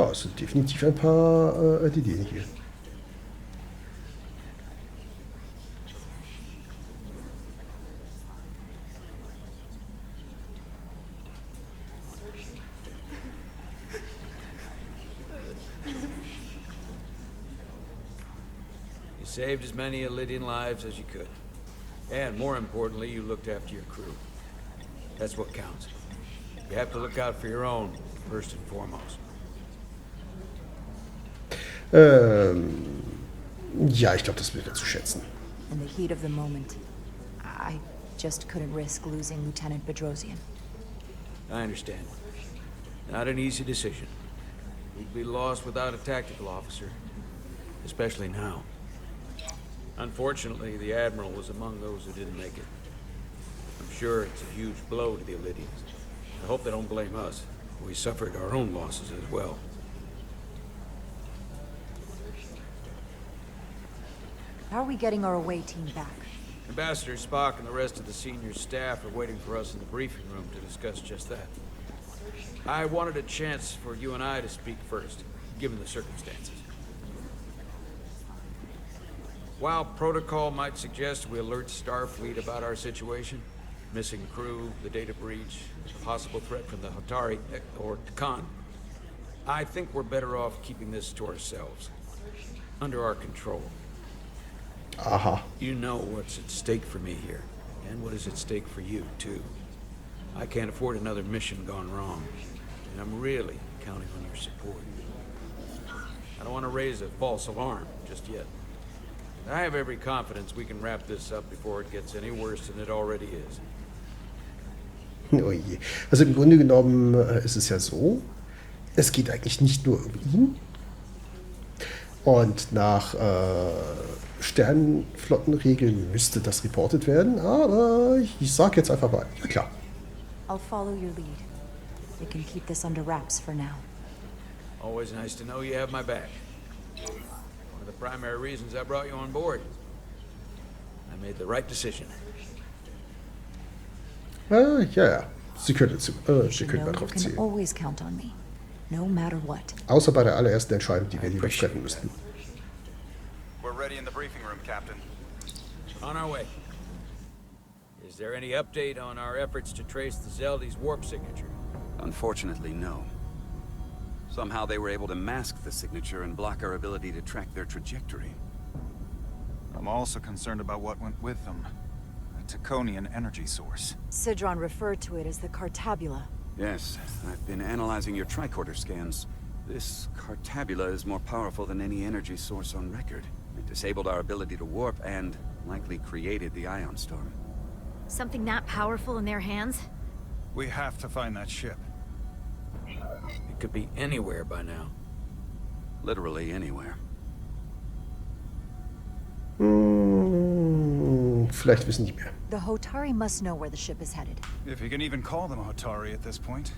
Ja, es sind definitiv ein paar Ideen hier. You saved as many Lydian lives as you could. And more importantly, you looked after your crew. That's what counts. You have to look out for your own, first and foremost. Ja, ich glaube, das wird er zu schätzen. In the heat of the moment, I just couldn't risk losing Lieutenant Bedrosian. I understand. Not an easy decision. We'd be lost without a tactical officer. Especially now. Unfortunately, the Admiral was among those who didn't make it. I'm sure it's a huge blow to the Lydians. I hope they don't blame us. We suffered our own losses as well. How are we getting our away team back? Ambassador Spock and the rest of the senior staff are waiting for us in the briefing room to discuss just that. I wanted a chance for you and I to speak first, given the circumstances. While protocol might suggest we alert Starfleet about our situation, missing crew, the data breach, a possible threat from the Hotari or Khan, I think we're better off keeping this to ourselves, under our control. Aha. You know what's at stake for me here, and what is at stake for you, too. I can't afford another mission gone wrong, and I'm really counting on your support. I don't want to raise a false alarm just yet. I have every confidence we can wrap this up before it gets any worse than it already is. Oh je. Also im Grunde genommen ist es ja so, es geht eigentlich nicht nur um ihn. Und nach Sternenflottenregeln müsste das reportet werden, aber ich sage jetzt einfach mal, ja klar. I'll follow your lead. We can keep this under wraps for now. Always nice to know you have my back. One of the primary reasons I brought you on board. I made the right decision. Ja. Sie können mal drauf You can zählen. always count on me, no matter what. Außer bei der allerersten Entscheidung, die wir lieber treffen müssten. We're ready in the briefing room, Captain. On our way. Is there any update on our efforts to trace the Zeldy's warp signature? Unfortunately, no. Somehow they were able to mask the signature and block our ability to track their trajectory. I'm also concerned about what went with them. A Taconian energy source. Sidron referred to it as the Cartabula. Yes, I've been analyzing your tricorder scans. This Cartabula is more powerful than any energy source on record. It disabled our ability to warp and likely created the ion storm. Something that powerful in their hands? We have to find that ship. It could be anywhere by now. Literally anywhere. Vielleicht wissen die mehr. The Hotari must know where the ship is headed. If you can even call them Hotari at this point.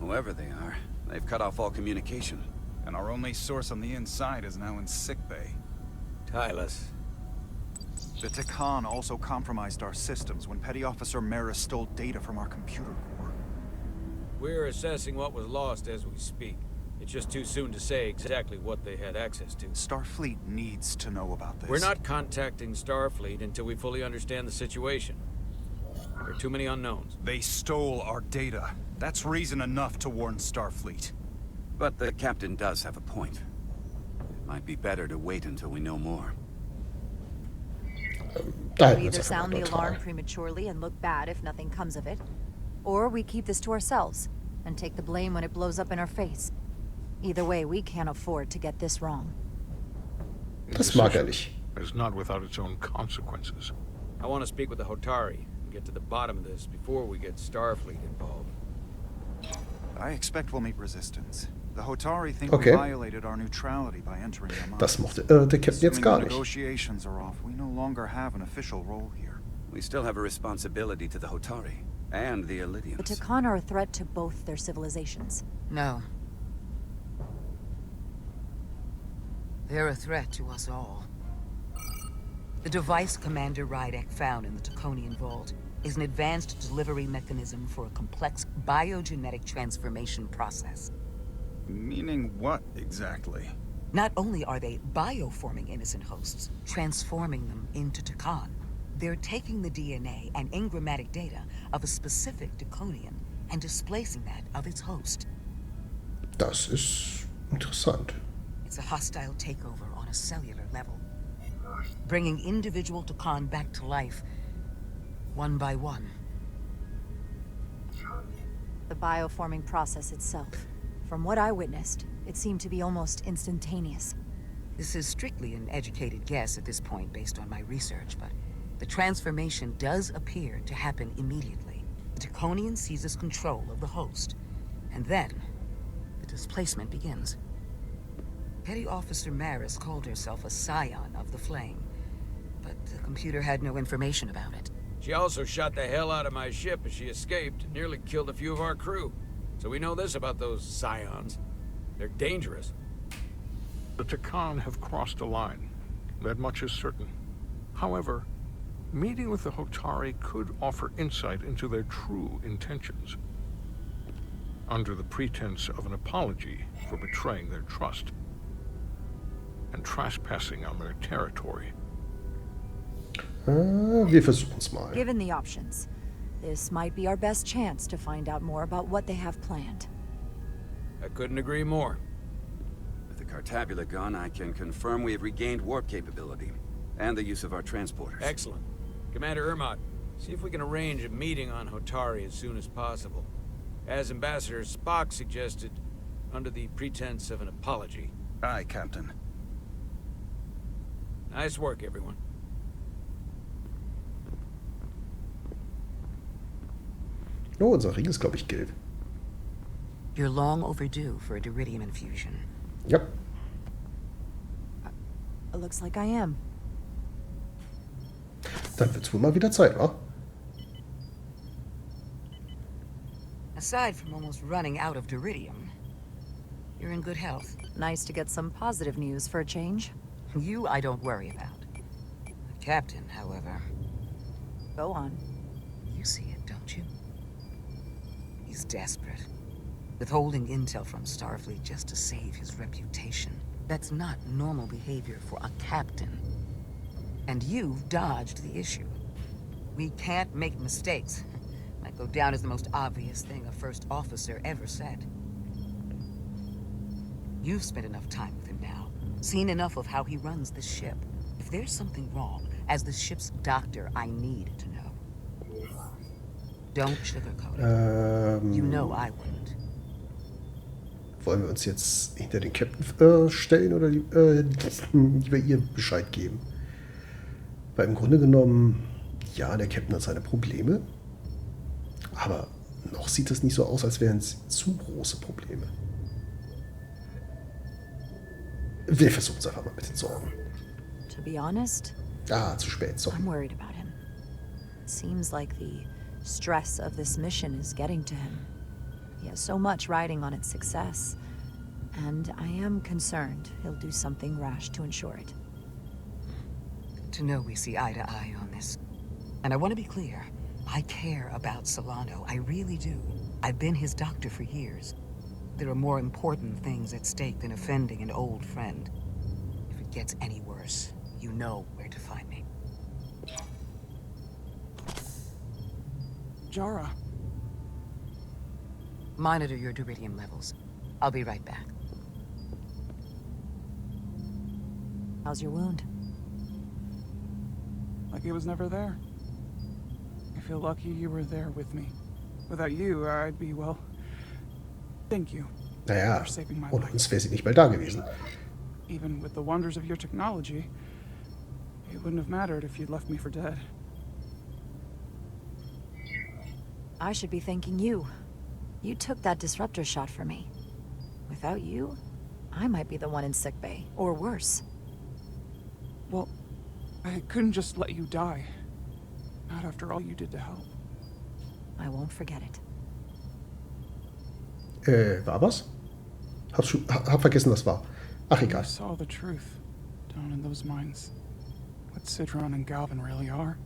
Whoever they are, they've cut off all communication. And our only source on the inside is now in sickbay. Tylus. The Takan also compromised our systems when Petty Officer Maris stole data from our computer core. We're assessing what was lost as we speak. It's just too soon to say exactly what they had access to. Starfleet needs to know about this. We're not contacting Starfleet until we fully understand the situation. There are too many unknowns. They stole our data. That's reason enough to warn Starfleet. But the captain does have a point. It might be better to wait until we know more. We either sound the alarm prematurely and look bad if nothing comes of it, or we keep this to ourselves and take the blame when it blows up in our face. Either way, we can't afford to get this wrong. Das mag nicht. Is not without its own consequences. I want to speak with the Hotari and get to the bottom of this before we get Starfleet involved. I expect we'll meet resistance. The Hotari think Okay. we violated our neutrality by entering their mind. Das mochte der Captain jetzt Assuming gar the nicht. negotiations are off, we no longer have an official role here. We still have a responsibility to the Hotari and the Elydians. The Takan are a threat to both their civilizations. No. They're a threat to us all. The device Commander Rydek found in the Taconian vault is an advanced delivery mechanism for a complex biogenetic transformation process. Meaning what, exactly? Not only are they bioforming innocent hosts, transforming them into Takan, they're taking the DNA and engrammatic data of a specific Draconian and displacing that of its host. Das ist interessant. It's a hostile takeover on a cellular level, bringing individual Takan back to life, one by one. The bioforming process itself. From what I witnessed, it seemed to be almost instantaneous. This is strictly an educated guess at this point based on my research, but the transformation does appear to happen immediately. The Draconian seizes control of the host, and then the displacement begins. Petty Officer Maris called herself a scion of the flame, but the computer had no information about it. She also shot the hell out of my ship as she escaped and nearly killed a few of our crew. So we know this about those scions. They're dangerous. The Takan have crossed a line. That much is certain. However, meeting with the Hotari could offer insight into their true intentions. Under the pretense of an apology for betraying their trust and trespassing on their territory. Wir versuchen's mal. Given the options, this might be our best chance to find out more about what they have planned. I couldn't agree more. With the Cartabula gone, I can confirm we have regained warp capability and the use of our transporters. Excellent. Commander Ermot, see if we can arrange a meeting on Hotari as soon as possible. As Ambassador Spock suggested, under the pretense of an apology. Aye, Captain. Nice work, everyone. Oh, unser Ring ist, glaube ich, gelb. You're long overdue for a Diridium infusion. Yep. It looks like I am. Dann wird's wohl mal wieder Zeit, wa? Aside from almost running out of Diridium, you're in good health. Nice to get some positive news for a change. You I don't worry about. The captain, however, Go on. you see it, don't you? He's desperate. Withholding intel from Starfleet just to save his reputation. That's not normal behavior for a captain. And you've dodged the issue. We can't make mistakes. Might go down as the most obvious thing a first officer ever said. You've spent enough time with him now. Seen enough of how he runs the ship. If there's something wrong, as the ship's doctor, I need to know. Don't sugarcoat it. You know I wouldn't. Wollen wir uns jetzt hinter den Captain stellen oder lieber ihr Bescheid geben? Weil im Grunde genommen, ja, der Captain hat seine Probleme. Aber noch sieht es nicht so aus, als wären es zu große Probleme. Wir versuchen es einfach mal mit den Sorgen. To be honest, Ah, zu spät, sorry. I'm worried about him. It seems like the stress of this mission is getting to him. He has so much riding on its success, and I am concerned he'll do something rash to ensure it. To know we see eye to eye on this. And I want to be clear. I care about Solano. I really do. I've been his doctor for years. There are more important things at stake than offending an old friend. If it gets any worse, you know where to find me. Jara. Monitor your Diridium levels. I'll be right back. How's your wound? Like it was never there. I feel lucky you were there with me. Without you, I'd be, well... Thank you Naja, for saving my ohne life. uns wäre sie nicht mal da gewesen. Even with the wonders of your technology, it wouldn't have mattered if you'd left me for dead. I should be thanking you. You took that disruptor shot for me. Without you, I might be the one in sickbay, or worse. Well, I couldn't just let you die. Not after all you did to help. I won't forget it. War was? Hab vergessen, was war. Ach, I egal. saw the truth down in those mines. What Sidron and Galvin really are.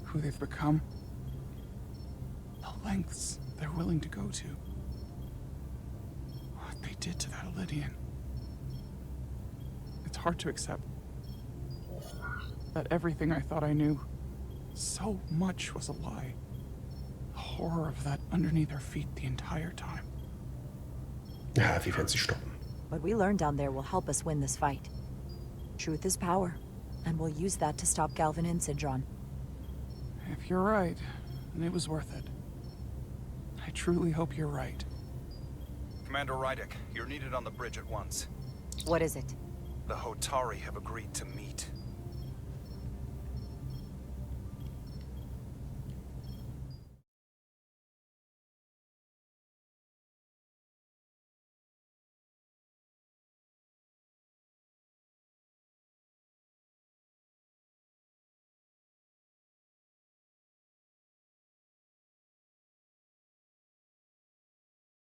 Who they've become. The lengths they're willing to go to. What they did to that Lydian. It's hard to accept that everything I thought I knew, so much was a lie. The horror of that underneath our feet the entire time. Ja, wie werden sie stoppen? What we learned down there will help us win this fight. Truth is power, and we'll use that to stop Galvin and Sidron. If you're right, then it was worth it. I truly hope you're right. Commander Rydick, you're needed on the bridge at once. What is it? The Hotari have agreed to meet.